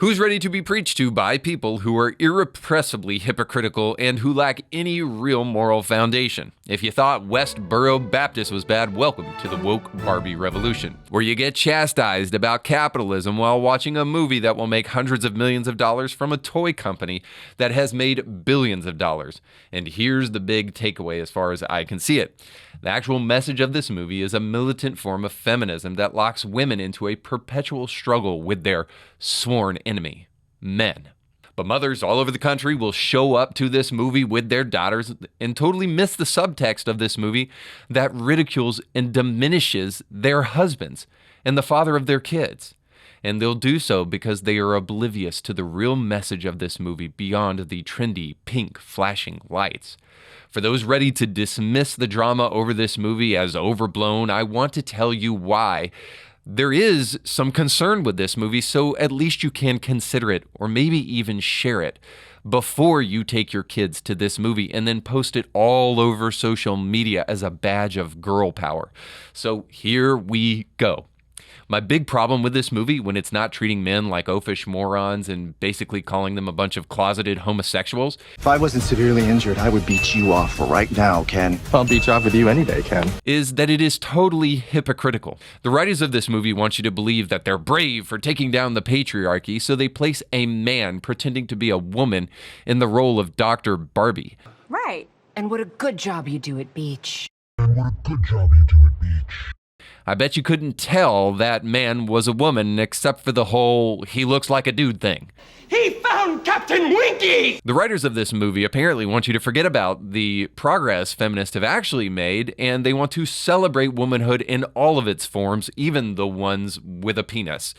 Who's ready to be preached to by people who are irrepressibly hypocritical and who lack any real moral foundation? If you thought Westboro Baptist was bad, welcome to the woke Barbie revolution, where you get chastised about capitalism while watching a movie that will make hundreds of millions of dollars from a toy company that has made billions of dollars. And here's the big takeaway as far as I can see it. The actual message of this movie is a militant form of feminism that locks women into a perpetual struggle with their sworn enemy, men. But mothers all over the country will show up to this movie with their daughters and totally miss the subtext of this movie that ridicules and diminishes their husbands and the father of their kids. And they'll do so because they are oblivious to the real message of this movie beyond the trendy, pink, flashing lights. For those ready to dismiss the drama over this movie as overblown, I want to tell you why there is some concern with this movie, so at least you can consider it or maybe even share it before you take your kids to this movie and then post it all over social media as a badge of girl power. So here we go. My big problem with this movie, when it's not treating men like oafish morons and basically calling them a bunch of closeted homosexuals. If I wasn't severely injured, I would beat you off right now, Ken. I'll beat you off with you any day, Ken. Is that it is totally hypocritical. The writers of this movie want you to believe that they're brave for taking down the patriarchy, so they place a man pretending to be a woman in the role of Dr. Barbie. Right. And what a good job you do at Beach. I bet you couldn't tell that man was a woman except for the whole he looks like a dude thing. He found Captain Winky! The writers of this movie apparently want you to forget about the progress feminists have actually made, and they want to celebrate womanhood in all of its forms, even the ones with a penis,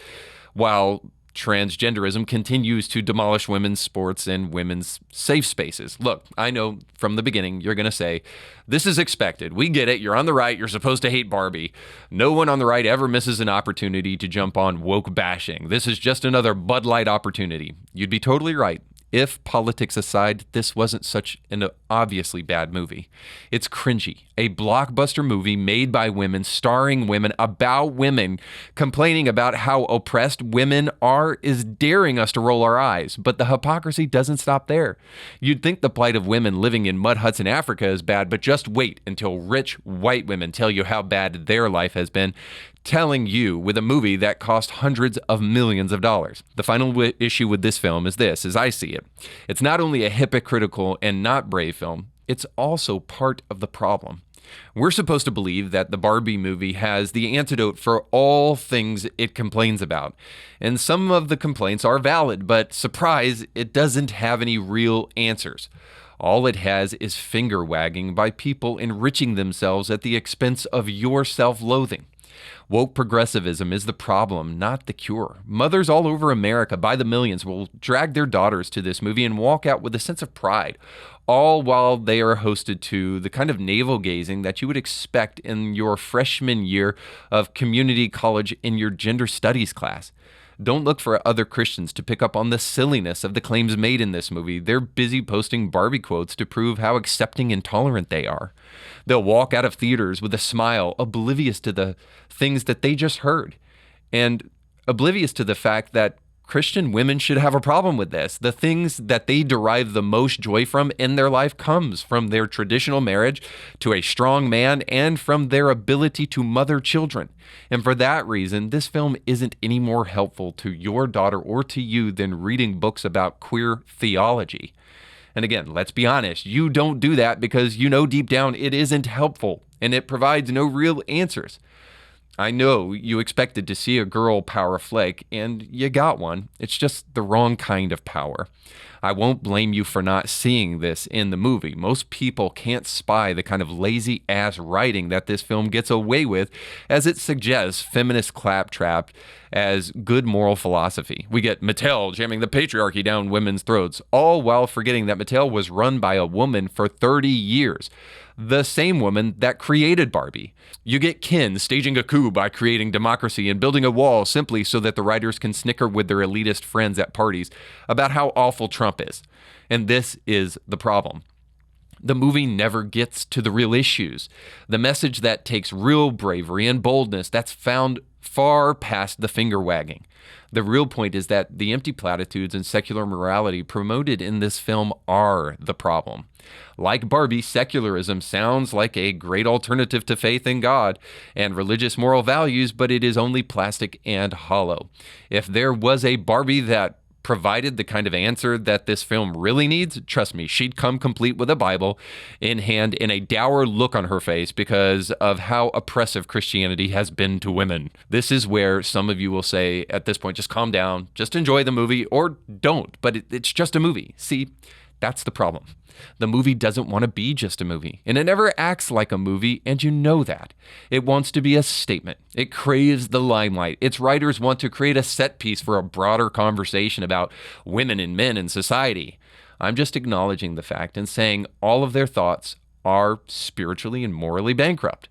while transgenderism continues to demolish women's sports and women's safe spaces. Look, I know from the beginning you're going to say, this is expected. We get it. You're on the right. You're supposed to hate Barbie. No one on the right ever misses an opportunity to jump on woke bashing. This is just another Bud Light opportunity. You'd be totally right. If politics aside, this wasn't such an obviously bad movie. It's cringy. A blockbuster movie made by women, starring women, about women, complaining about how oppressed women are is daring us to roll our eyes. But the hypocrisy doesn't stop there. You'd think the plight of women living in mud huts in Africa is bad, but just wait until rich white women tell you how bad their life has been, telling you with a movie that cost hundreds of millions of dollars. The final issue with this film is this, as I see it. It's not only a hypocritical and not brave film, it's also part of the problem. We're supposed to believe that the Barbie movie has the antidote for all things it complains about. And some of the complaints are valid, but surprise, it doesn't have any real answers. All it has is finger wagging by people enriching themselves at the expense of your self-loathing. Woke progressivism is the problem, not the cure. Mothers all over America by the millions will drag their daughters to this movie and walk out with a sense of pride, all while they are hosted to the kind of navel-gazing that you would expect in your freshman year of community college in your gender studies class. Don't look for other Christians to pick up on the silliness of the claims made in this movie. They're busy posting Barbie quotes to prove how accepting and tolerant they are. They'll walk out of theaters with a smile, oblivious to the things that they just heard, and oblivious to the fact that Christian women should have a problem with this. The things that they derive the most joy from in their life comes from their traditional marriage to a strong man and from their ability to mother children. And for that reason, this film isn't any more helpful to your daughter or to you than reading books about queer theology. And again, let's be honest, you don't do that because you know deep down it isn't helpful and it provides no real answers. I know you expected to see a girl power flick, and you got one. It's just the wrong kind of power. I won't blame you for not seeing this in the movie. Most people can't spy the kind of lazy-ass writing that this film gets away with, as it suggests feminist claptrap as good moral philosophy. We get Mattel jamming the patriarchy down women's throats, all while forgetting that Mattel was run by a woman for 30 years. The same woman that created Barbie. You get Ken staging a coup by creating democracy and building a wall simply so that the writers can snicker with their elitist friends at parties about how awful Trump is. And this is the problem. The movie never gets to the real issues. The message that takes real bravery and boldness, that's found far past the finger wagging. The real point is that the empty platitudes and secular morality promoted in this film are the problem. Like Barbie, secularism sounds like a great alternative to faith in God and religious moral values, but it is only plastic and hollow. If there was a Barbie that provided the kind of answer that this film really needs, trust me, she'd come complete with a Bible in hand and a dour look on her face because of how oppressive Christianity has been to women. This is where some of you will say at this point, just calm down, just enjoy the movie, or don't, but it's just a movie. See, that's the problem. The movie doesn't want to be just a movie, and it never acts like a movie, and you know that. It wants to be a statement. It craves the limelight. Its writers want to create a set piece for a broader conversation about women and men in society. I'm just acknowledging the fact and saying all of their thoughts are spiritually and morally bankrupt.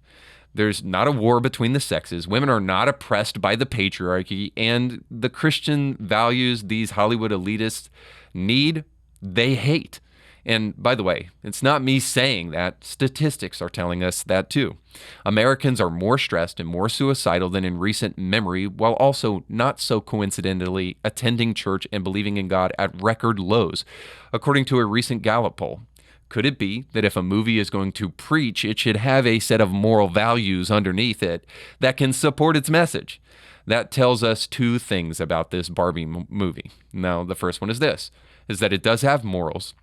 There's not a war between the sexes. Women are not oppressed by the patriarchy, and the Christian values these Hollywood elitists need, they hate. And by the way, it's not me saying that. Statistics are telling us that too. Americans are more stressed and more suicidal than in recent memory, while also not so coincidentally attending church and believing in God at record lows, according to a recent Gallup poll. Could it be that if a movie is going to preach, it should have a set of moral values underneath it that can support its message? That tells us two things about this Barbie movie. Now, the first one is this, is that it does have morals.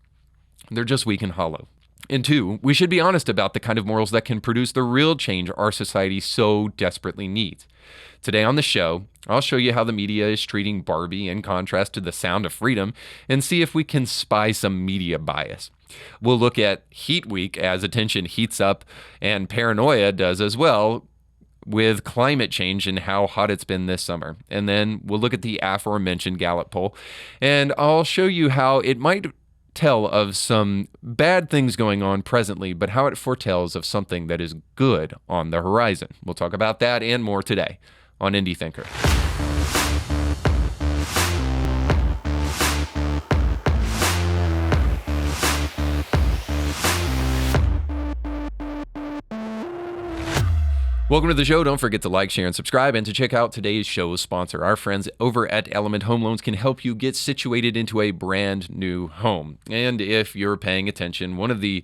They're just weak and hollow. And two, we should be honest about the kind of morals that can produce the real change our society so desperately needs. Today on the show, I'll show you how the media is treating Barbie in contrast to The Sound of Freedom and see if we can spy some media bias. We'll look at Heat Week as attention heats up and paranoia does as well with climate change and how hot it's been this summer. And then we'll look at the aforementioned Gallup poll, and I'll show you how it might tell of some bad things going on presently, but how it foretells of something that is good on the horizon. We'll talk about that and more today on Indie Thinker. Welcome to the show. Don't forget to like, share, and subscribe, and to check out today's show's sponsor. Our friends over at Element Home Loans can help you get situated into a brand new home. And if you're paying attention, one of the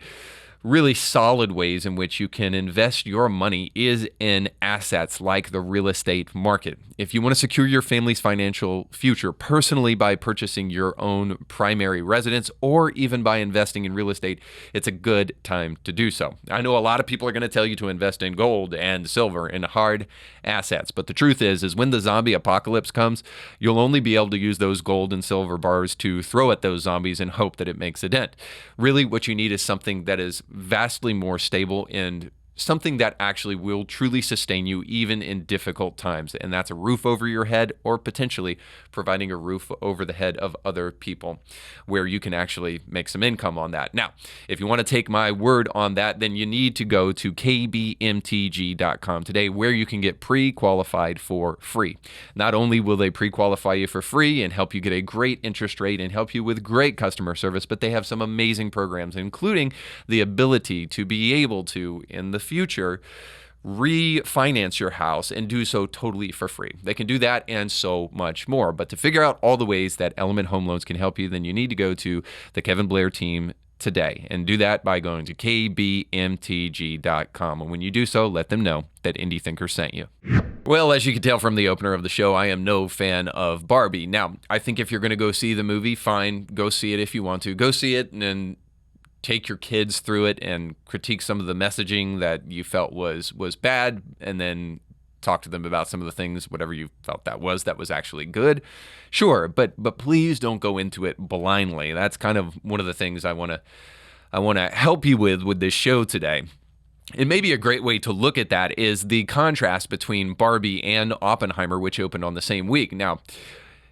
really solid ways in which you can invest your money is in assets like the real estate market. If you want to secure your family's financial future personally by purchasing your own primary residence or even by investing in real estate, it's a good time to do so. I know a lot of people are going to tell you to invest in gold and silver and hard assets, but the truth is when the zombie apocalypse comes, you'll only be able to use those gold and silver bars to throw at those zombies and hope that it makes a dent. Really, what you need is something that is vastly more stable and something that actually will truly sustain you even in difficult times. And that's a roof over your head, or potentially providing a roof over the head of other people where you can actually make some income on that. Now, if you want to take my word on that, then you need to go to kbmtg.com today, where you can get pre-qualified for free. Not only will they pre-qualify you for free and help you get a great interest rate and help you with great customer service, but they have some amazing programs, including the ability to be able to, in the future, refinance your house and do so totally for free. They can do that and so much more. But to figure out all the ways that Element Home Loans can help you, then you need to go to the Kevin Blair team today, and do that by going to kbmtg.com. And when you do so, let them know that Indie Thinker sent you. Well, as you can tell from the opener of the show, I am no fan of Barbie. Now, I think if you're going to go see the movie, fine, go see it if you want to. Go see it and take your kids through it and critique some of the messaging that you felt was bad, and then talk to them about some of the things, whatever you felt that was actually good. Sure, but please don't go into it blindly. That's kind of one of the things I want to help you with this show today. And maybe a great way to look at that is the contrast between Barbie and Oppenheimer, which opened on the same week. Now,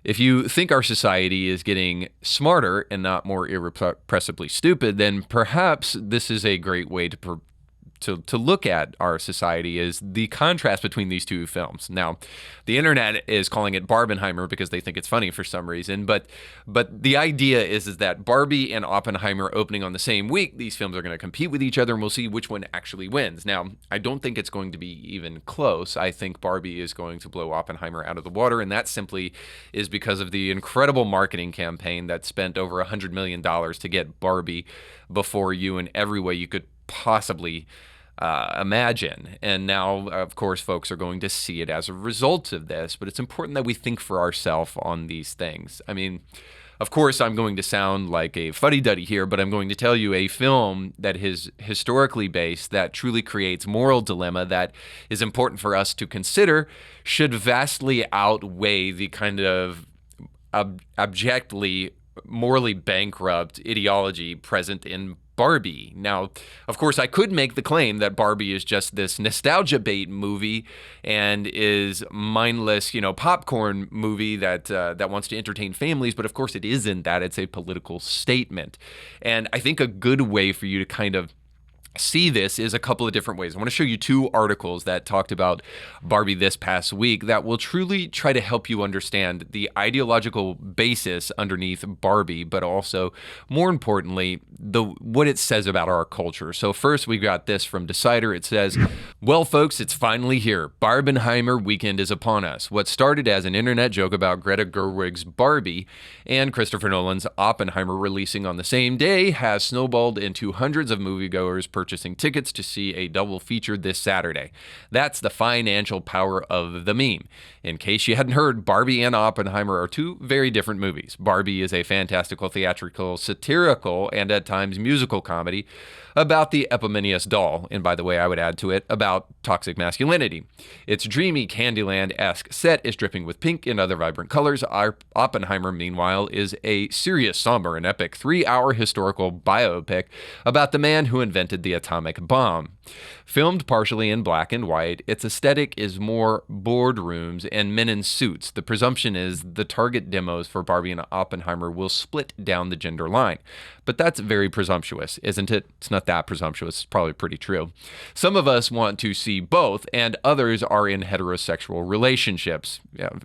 if you think our society is getting smarter and not more irrepressibly stupid, then perhaps this is a great way to to look at our society is the contrast between these two films. Now, the internet is calling it Barbenheimer because they think it's funny for some reason, but the idea is that Barbie and Oppenheimer opening on the same week, these films are going to compete with each other, and we'll see which one actually wins. Now, I don't think it's going to be even close. I think Barbie is going to blow Oppenheimer out of the water, and that simply is because of the incredible marketing campaign that spent over $100 million to get Barbie before you in every way you could possibly imagine. And now, of course, folks are going to see it as a result of this, but it's important that we think for ourselves on these things. I mean, of course, I'm going to sound like a fuddy-duddy here, but I'm going to tell you a film that is historically based, that truly creates moral dilemma, that is important for us to consider, should vastly outweigh the kind of abjectly, morally bankrupt ideology present in Barbie. Now, of course, I could make the claim that Barbie is just this nostalgia bait movie and is mindless, popcorn movie that wants to entertain families. But of course, it isn't that. It's a political statement. And I think a good way for you to kind of see this is a couple of different ways. I want to show you two articles that talked about Barbie this past week that will truly try to help you understand the ideological basis underneath Barbie, but also, more importantly, what it says about our culture. So first, we got this from Decider. It says, "Well, folks, it's finally here. Barbenheimer weekend is upon us. What started as an internet joke about Greta Gerwig's Barbie and Christopher Nolan's Oppenheimer releasing on the same day has snowballed into hundreds of moviegoers purchasing tickets to see a double feature this Saturday. That's the financial power of the meme. In case you hadn't heard, Barbie and Oppenheimer are two very different movies. Barbie is a fantastical, theatrical, satirical, and at times musical comedy about the Eponymous doll, and by the way, I would add to it, about toxic masculinity. Its dreamy Candyland-esque set is dripping with pink and other vibrant colors. Our Oppenheimer, meanwhile, is a serious, somber, and epic 3-hour historical biopic about the man who invented the atomic bomb. Filmed partially in black and white, its aesthetic is more boardrooms and men in suits. The presumption is the target demos for Barbie and Oppenheimer will split down the gender line. But that's very presumptuous, isn't it? It's not that presumptuous. It's probably pretty true. Some of us want to see both, and others are in heterosexual relationships,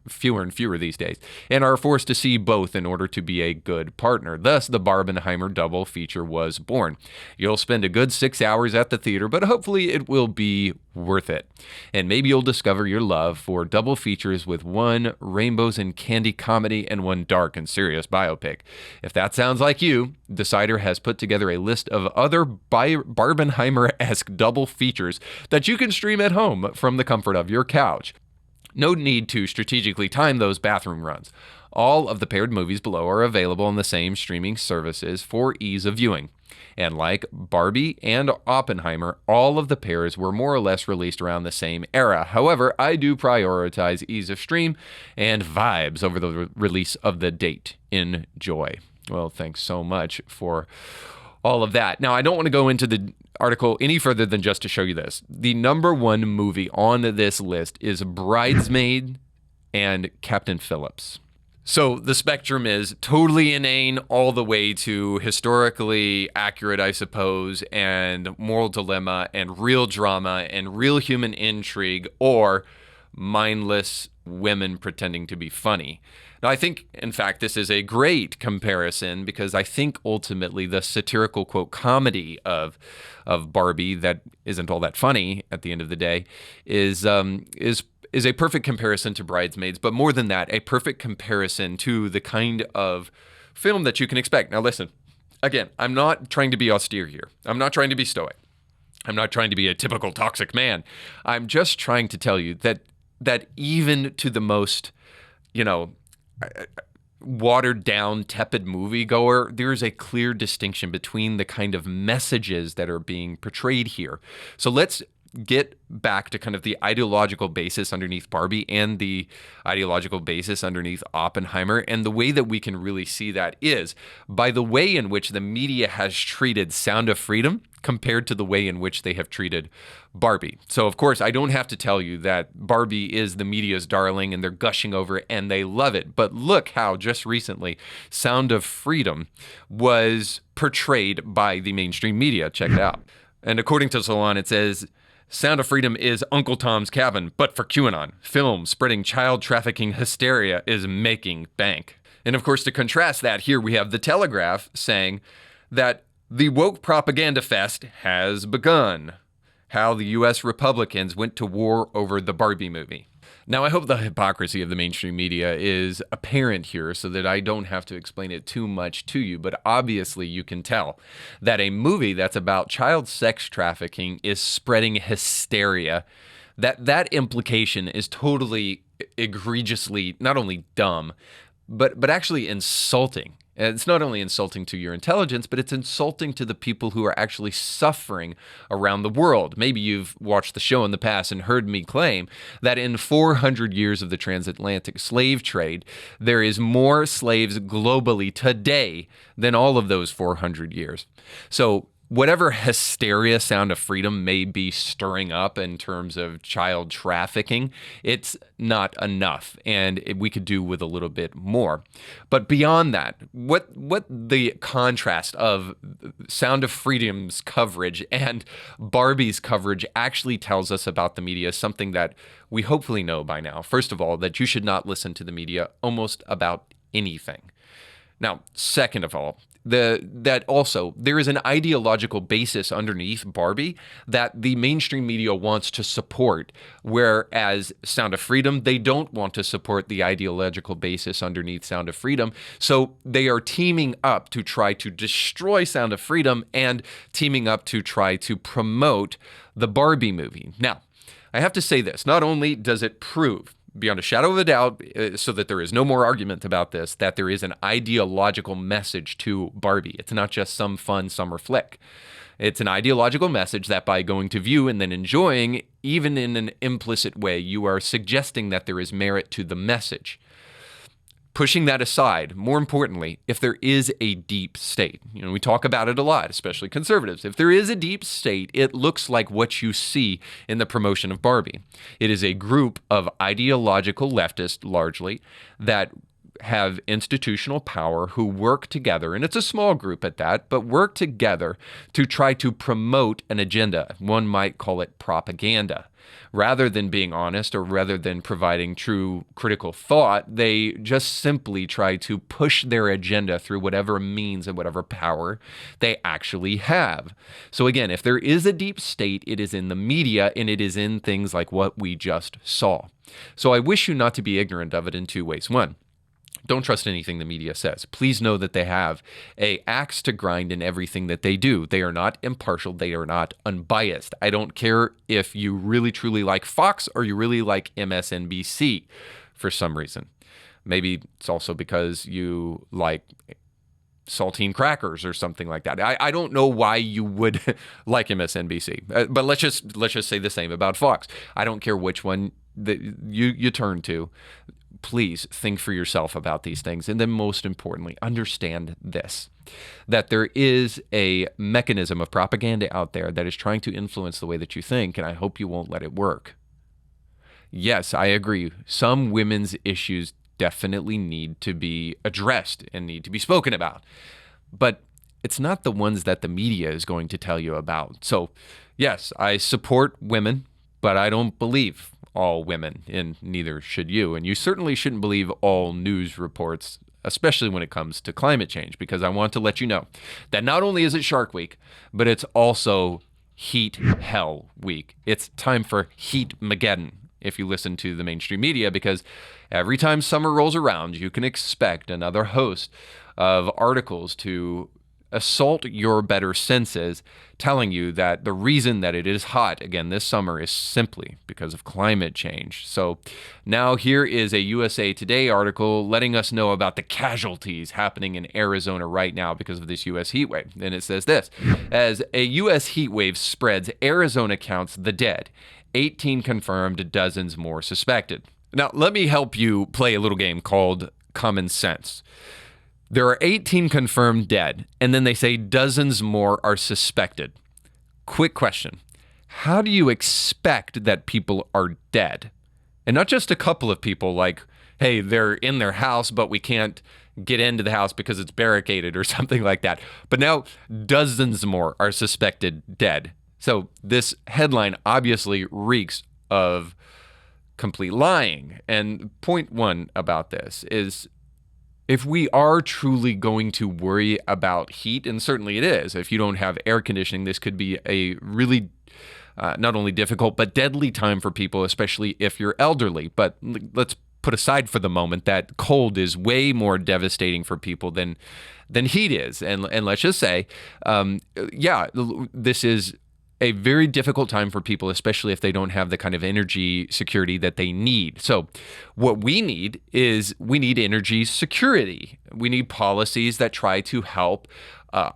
fewer and fewer these days, and are forced to see both in order to be a good partner. Thus, the Barbenheimer double feature was born. You'll spend a good 6 hours at the theater, but hopefully it will be worth it. And maybe you'll discover your love for double features with one rainbows and candy comedy and one dark and serious biopic. If that sounds like you, Decider has put together a list of other Barbenheimer-esque double features that you can stream at home from the comfort of your couch. No need to strategically time those bathroom runs. All of the paired movies below are available on the same streaming services for ease of viewing. And like Barbie and Oppenheimer, all of the pairs were more or less released around the same era. However, I do prioritize ease of stream and vibes over the release of the date. Enjoy. Well, thanks so much for all of that. Now, I don't want to go into the article any further than just to show you this. The number one movie on this list is Bridesmaid and Captain Phillips. So the spectrum is totally inane all the way to historically accurate, I suppose, and moral dilemma and real drama and real human intrigue, or mindless women pretending to be funny. Now, I think, in fact, this is a great comparison because I think ultimately the satirical, quote, comedy of Barbie that isn't all that funny at the end of the day is a perfect comparison to Bridesmaids, but more than that, a perfect comparison to the kind of film that you can expect. Now, listen, again, I'm not trying to be austere here. I'm not trying to be stoic. I'm not trying to be a typical toxic man. I'm just trying to tell you that even to the most, watered down, tepid moviegoer, there's a clear distinction between the kind of messages that are being portrayed here. So let's get back to kind of the ideological basis underneath Barbie and the ideological basis underneath Oppenheimer. And the way that we can really see that is by the way in which the media has treated Sound of Freedom compared to the way in which they have treated Barbie. So, of course, I don't have to tell you that Barbie is the media's darling and they're gushing over it and they love it. But look how just recently Sound of Freedom was portrayed by the mainstream media. Check it out. And according to Salon, it says, Sound of Freedom is Uncle Tom's Cabin, but for QAnon. Film spreading child trafficking hysteria is making bank. And of course, to contrast that, here we have The Telegraph saying that the woke propaganda fest has begun. How the U.S. Republicans went to war over the Barbie movie. Now, I hope the hypocrisy of the mainstream media is apparent here so that I don't have to explain it too much to you, but obviously you can tell that a movie that's about child sex trafficking is spreading hysteria. That implication is totally egregiously not only dumb, but actually insulting. And it's not only insulting to your intelligence, but it's insulting to the people who are actually suffering around the world. Maybe you've watched the show in the past and heard me claim that in 400 years of the transatlantic slave trade, there is more slaves globally today than all of those 400 years. So whatever hysteria Sound of Freedom may be stirring up in terms of child trafficking, it's not enough, and we could do with a little bit more. But beyond that, what the contrast of Sound of Freedom's coverage and Barbie's coverage actually tells us about the media is something that we hopefully know by now. First of all, that you should not listen to the media almost about anything. Now, second of all, that also there is an ideological basis underneath Barbie that the mainstream media wants to support, whereas Sound of Freedom, they don't want to support the ideological basis underneath Sound of Freedom. So they are teaming up to try to destroy Sound of Freedom and teaming up to try to promote the Barbie movie. Now, I have to say this, not only does it prove beyond a shadow of a doubt, so that there is no more argument about this, that there is an ideological message to Barbie. It's not just some fun summer flick. It's an ideological message that by going to view and then enjoying, even in an implicit way, you are suggesting that there is merit to the message. Pushing that aside, more importantly, if there is a deep state, we talk about it a lot, especially conservatives. If there is a deep state, it looks like what you see in the promotion of Barbie. It is a group of ideological leftists, largely, that have institutional power who work together, and it's a small group at that, but work together to try to promote an agenda. One might call it propaganda. Rather than being honest or rather than providing true critical thought, they just simply try to push their agenda through whatever means and whatever power they actually have. So again, if there is a deep state, it is in the media and it is in things like what we just saw. So I wish you not to be ignorant of it in two ways. One, don't trust anything the media says. Please know that they have an axe to grind in everything that they do. They are not impartial. They are not unbiased. I don't care if you really truly like Fox or you really like MSNBC for some reason. Maybe it's also because you like saltine crackers or something like that. I don't know why you would like MSNBC, but let's just say the same about Fox. I don't care which one that you turn to. Please think for yourself about these things. And then most importantly, understand this, that there is a mechanism of propaganda out there that is trying to influence the way that you think, and I hope you won't let it work. Yes, I agree. Some women's issues definitely need to be addressed and need to be spoken about. But it's not the ones that the media is going to tell you about. So, yes, I support women, but I don't believe all women, and neither should you. And you certainly shouldn't believe all news reports, especially when it comes to climate change, because I want to let you know that not only is it Shark Week, but it's also Heat Hell Week. It's time for Heat-mageddon, if you listen to the mainstream media, because every time summer rolls around, you can expect another host of articles to assault your better senses, telling you that the reason that it is hot again this summer is simply because of climate change. So now here is a USA Today article letting us know about the casualties happening in Arizona right now because of this U.S. heat wave. And it says this: as a U.S. heat wave spreads, Arizona counts the dead. 18 confirmed, dozens more suspected. Now, let me help you play a little game called Common Sense. There are 18 confirmed dead, and then they say dozens more are suspected. Quick question. How do you expect that people are dead? And not just a couple of people like, hey, they're in their house, but we can't get into the house because it's barricaded or something like that. But now dozens more are suspected dead. So this headline obviously reeks of complete lying. And point one about this is, if we are truly going to worry about heat, and certainly it is, if you don't have air conditioning, this could be a really not only difficult but deadly time for people, especially if you're elderly. But let's put aside for the moment that cold is way more devastating for people than heat is. And let's just say, this is a very difficult time for people, especially if they don't have the kind of energy security that they need. So what we need is energy security. We need policies that try to help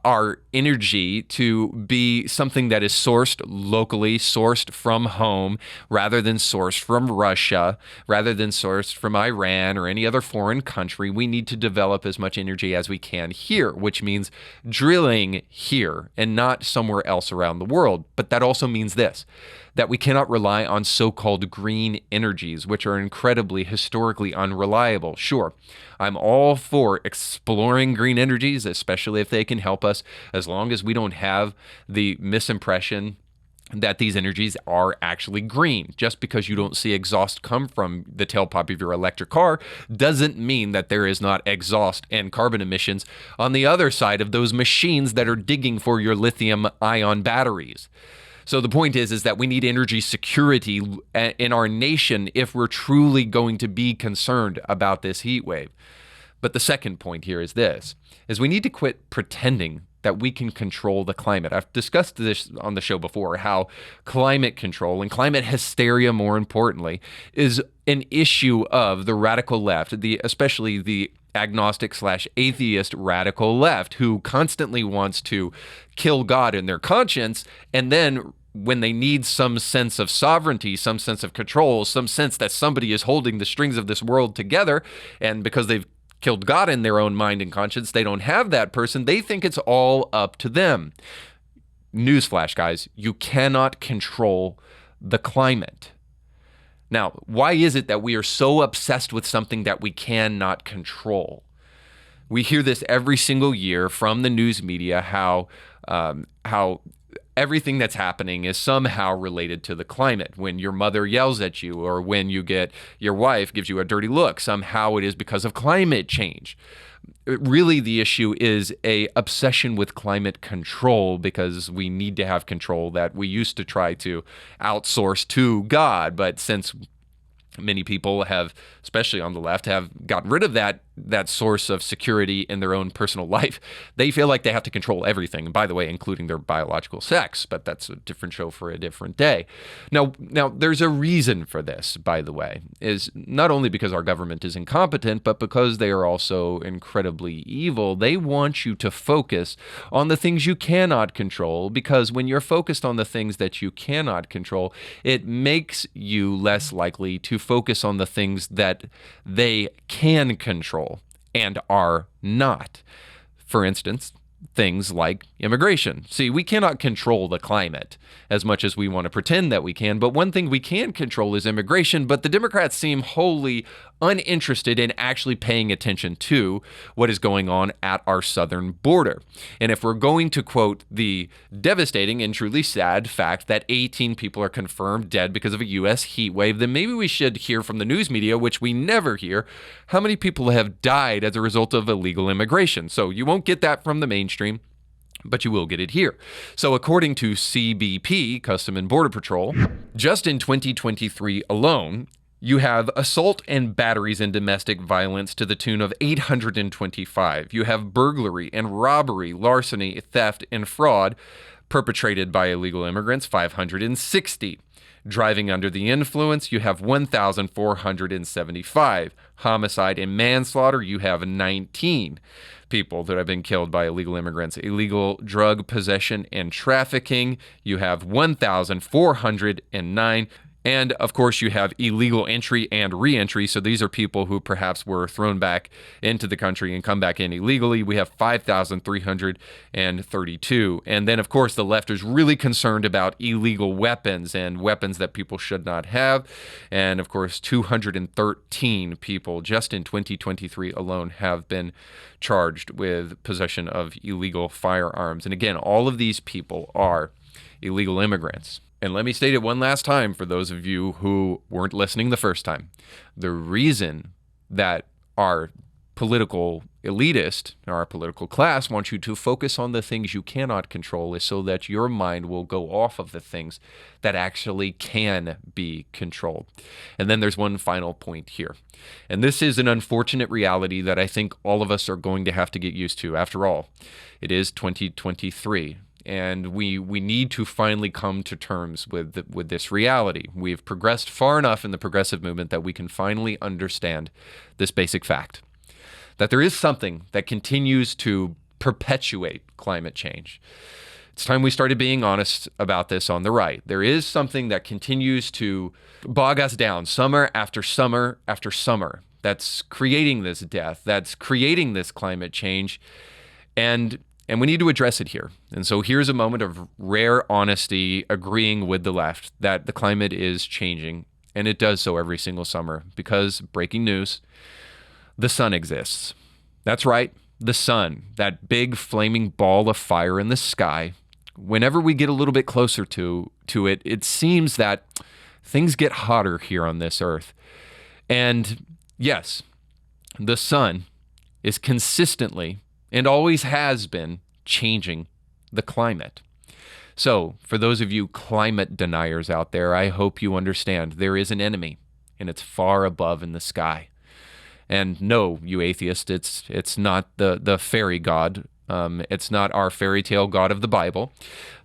our energy to be something that is sourced locally, sourced from home, rather than sourced from Russia, rather than sourced from Iran or any other foreign country. We need to develop as much energy as we can here, which means drilling here and not somewhere else around the world. But that also means this, that we cannot rely on so-called green energies, which are incredibly historically unreliable. Sure, I'm all for exploring green energies, especially if they can help us, as long as we don't have the misimpression that these energies are actually green. Just because you don't see exhaust come from the tailpipe of your electric car doesn't mean that there is not exhaust and carbon emissions on the other side of those machines that are digging for your lithium-ion batteries. So the point is that we need energy security in our nation if we're truly going to be concerned about this heat wave. But the second point here is this, is we need to quit pretending that we can control the climate. I've discussed this on the show before, how climate control and climate hysteria, more importantly, is an issue of the radical left, especially the agnostic/atheist radical left, who constantly wants to kill God in their conscience, and then when they need some sense of sovereignty, some sense of control, some sense that somebody is holding the strings of this world together, and because they've killed God in their own mind and conscience, they don't have that person, they think it's all up to them. Newsflash, guys, you cannot control the climate. Now, why is it that we are so obsessed with something that we cannot control? We hear this every single year from the news media, how everything that's happening is somehow related to the climate. When your mother yells at you, or when your wife gives you a dirty look, somehow it is because of climate change. Really, the issue is a obsession with climate control, because we need to have control that we used to try to outsource to God. But since many people have, especially on the left, have gotten rid of that source of security in their own personal life, they feel like they have to control everything, and by the way, including their biological sex, but that's a different show for a different day. Now there's a reason for this, by the way, is not only because our government is incompetent, but because they are also incredibly evil. They want you to focus on the things you cannot control, because when you're focused on the things that you cannot control, it makes you less likely to focus on the things that they can control and are not. For instance, things like immigration. See, we cannot control the climate as much as we want to pretend that we can, but one thing we can control is immigration. But the Democrats seem wholly uninterested in actually paying attention to what is going on at our southern border. And if we're going to quote the devastating and truly sad fact that 18 people are confirmed dead because of a U.S. heat wave, then maybe we should hear from the news media, which we never hear, how many people have died as a result of illegal immigration. So you won't get that from the mainstream, but you will get it here. So according to CBP, Custom and Border Patrol, just in 2023 alone, you have assault and batteries and domestic violence to the tune of 825. You have burglary and robbery, larceny, theft, and fraud perpetrated by illegal immigrants, 560. Driving under the influence, you have 1,475. Homicide and manslaughter, you have 19 people that have been killed by illegal immigrants. Illegal drug possession and trafficking, you have 1,409. And of course, you have illegal entry and re-entry. So these are people who perhaps were thrown back into the country and come back in illegally. We have 5,332. And then, of course, the left is really concerned about illegal weapons and weapons that people should not have. And of course, 213 people just in 2023 alone have been charged with possession of illegal firearms. And again, all of these people are illegal immigrants. And let me state it one last time for those of you who weren't listening the first time. The reason that our political elitist, our political class, wants you to focus on the things you cannot control is so that your mind will go off of the things that actually can be controlled. And then there's one final point here. And this is an unfortunate reality that I think all of us are going to have to get used to. After all, it is 2023. And we need to finally come to terms with this reality. We've progressed far enough in the progressive movement that we can finally understand this basic fact, that there is something that continues to perpetuate climate change. It's time we started being honest about this on the right. There is something that continues to bog us down summer after summer after summer that's creating this death, that's creating this climate change, and we need to address it here. And so here's a moment of rare honesty, agreeing with the left that the climate is changing, and it does so every single summer because, breaking news, the sun exists. That's right, the sun, that big flaming ball of fire in the sky. Whenever we get a little bit closer to it, it seems that things get hotter here on this earth. And yes, the sun is consistently and always has been changing the climate. So, for those of you climate deniers out there, I hope you understand there is an enemy, and it's far above in the sky. And no, you atheist, it's not the fairy god. It's not our fairy tale god of the Bible.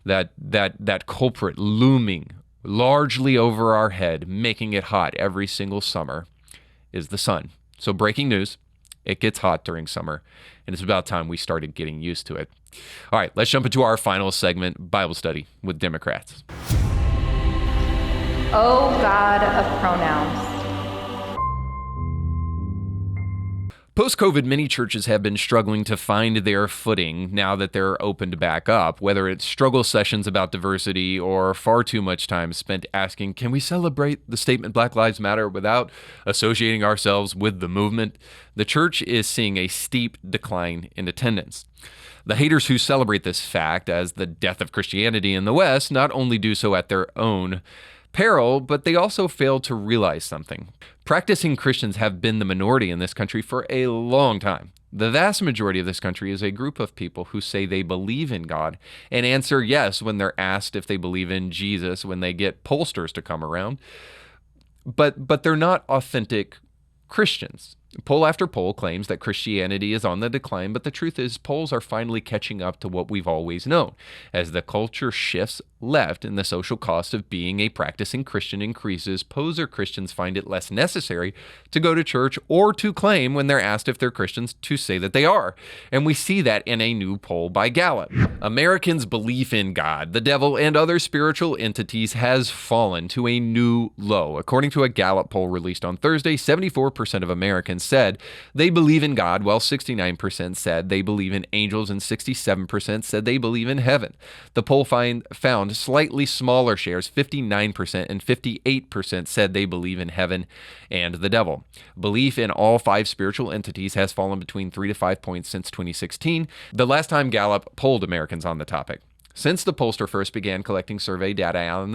That culprit looming largely over our head, making it hot every single summer, is the sun. So, breaking news. It gets hot during summer, and it's about time we started getting used to it. All right, let's jump into our final segment, Bible study with Democrats. Oh, God of pronouns. Post-COVID, many churches have been struggling to find their footing now that they're opened back up, whether it's struggle sessions about diversity or far too much time spent asking, can we celebrate the statement Black Lives Matter without associating ourselves with the movement? The church is seeing a steep decline in attendance. The haters who celebrate this fact as the death of Christianity in the West not only do so at their own peril, but they also fail to realize something. Practicing Christians have been the minority in this country for a long time. The vast majority of this country is a group of people who say they believe in God and answer yes when they're asked if they believe in Jesus when they get pollsters to come around. But they're not authentic Christians. Poll after poll claims that Christianity is on the decline, but the truth is polls are finally catching up to what we've always known. As the culture shifts left and the social cost of being a practicing Christian increases, poser Christians find it less necessary to go to church or to claim when they're asked if they're Christians to say that they are. And we see that in a new poll by Gallup. Americans' belief in God, the devil, and other spiritual entities has fallen to a new low. According to a Gallup poll released on Thursday, 74% of Americans said they believe in God, while 69% said they believe in angels and 67% said they believe in heaven. The poll found slightly smaller shares, 59% and 58% said they believe in heaven and the devil. Belief in all five spiritual entities has fallen between 3 to 5 points since 2016, the last time Gallup polled Americans on the topic. Since the pollster first began collecting survey data on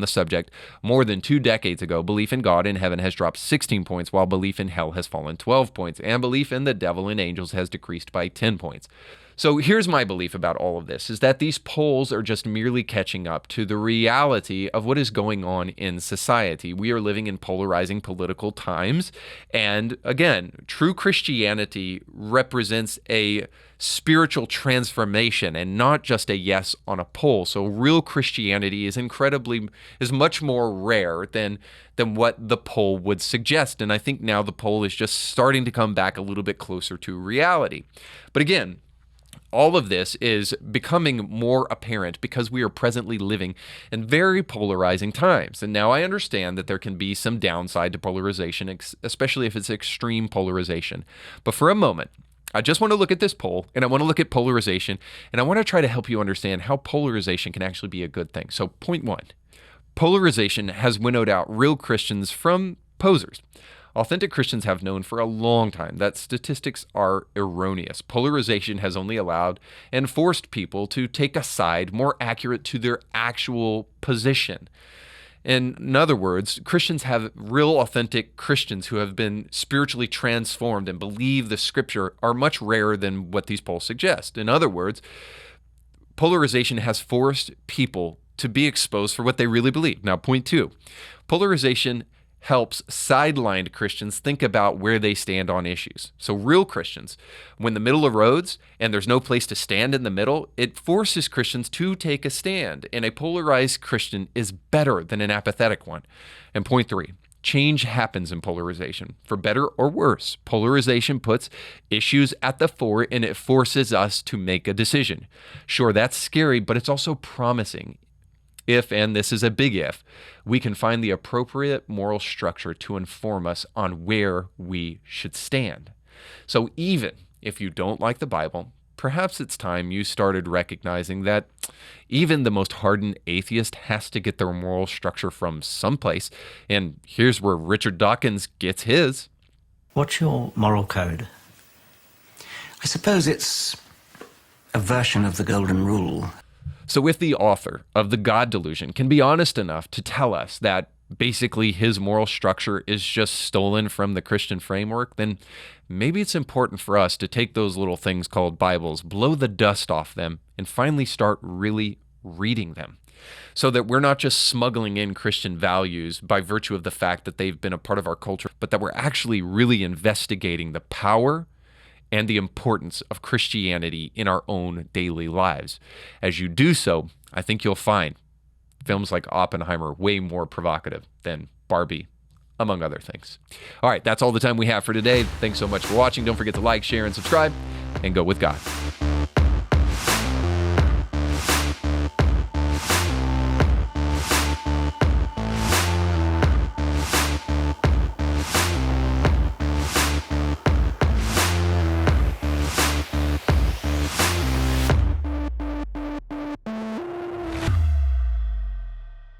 the subject more than 2 decades ago, belief in God and heaven has dropped 16 points, while belief in hell has fallen 12 points, and belief in the devil and angels has decreased by 10 points. So here's my belief about all of this, is that these polls are just merely catching up to the reality of what is going on in society. We are living in polarizing political times, and again, true Christianity represents a spiritual transformation and not just a yes on a poll. So real Christianity is much more rare than what the poll would suggest. And I think now the poll is just starting to come back a little bit closer to reality. But again, all of this is becoming more apparent because we are presently living in very polarizing times. And now I understand that there can be some downside to polarization, especially if it's extreme polarization. But for a moment, I just want to look at this poll, and I want to look at polarization, and I want to try to help you understand how polarization can actually be a good thing. So point one, polarization has winnowed out real Christians from posers. Authentic Christians have known for a long time that statistics are erroneous. Polarization has only allowed and forced people to take a side more accurate to their actual position. In other words, Christians have real authentic Christians who have been spiritually transformed and believe the scripture are much rarer than what these polls suggest. In other words, polarization has forced people to be exposed for what they really believe. Now, point two, polarization helps sidelined Christians think about where they stand on issues. So real Christians, when the middle erodes and there's no place to stand in the middle, it forces Christians to take a stand. And a polarized Christian is better than an apathetic one. And point three, change happens in polarization. For better or worse, polarization puts issues at the fore and it forces us to make a decision. Sure, that's scary, but it's also promising. If, and this is a big if, we can find the appropriate moral structure to inform us on where we should stand. So even if you don't like the Bible, perhaps it's time you started recognizing that even the most hardened atheist has to get their moral structure from someplace. And here's where Richard Dawkins gets his. What's your moral code? I suppose it's a version of the golden rule. So if the author of The God Delusion can be honest enough to tell us that basically his moral structure is just stolen from the Christian framework, then maybe it's important for us to take those little things called Bibles, blow the dust off them, and finally start really reading them, so that we're not just smuggling in Christian values by virtue of the fact that they've been a part of our culture, but that we're actually really investigating the power and the importance of Christianity in our own daily lives. As you do so, I think you'll find films like Oppenheimer way more provocative than Barbie, among other things. All right, that's all the time we have for today. Thanks so much for watching. Don't forget to like, share, and subscribe, and go with God.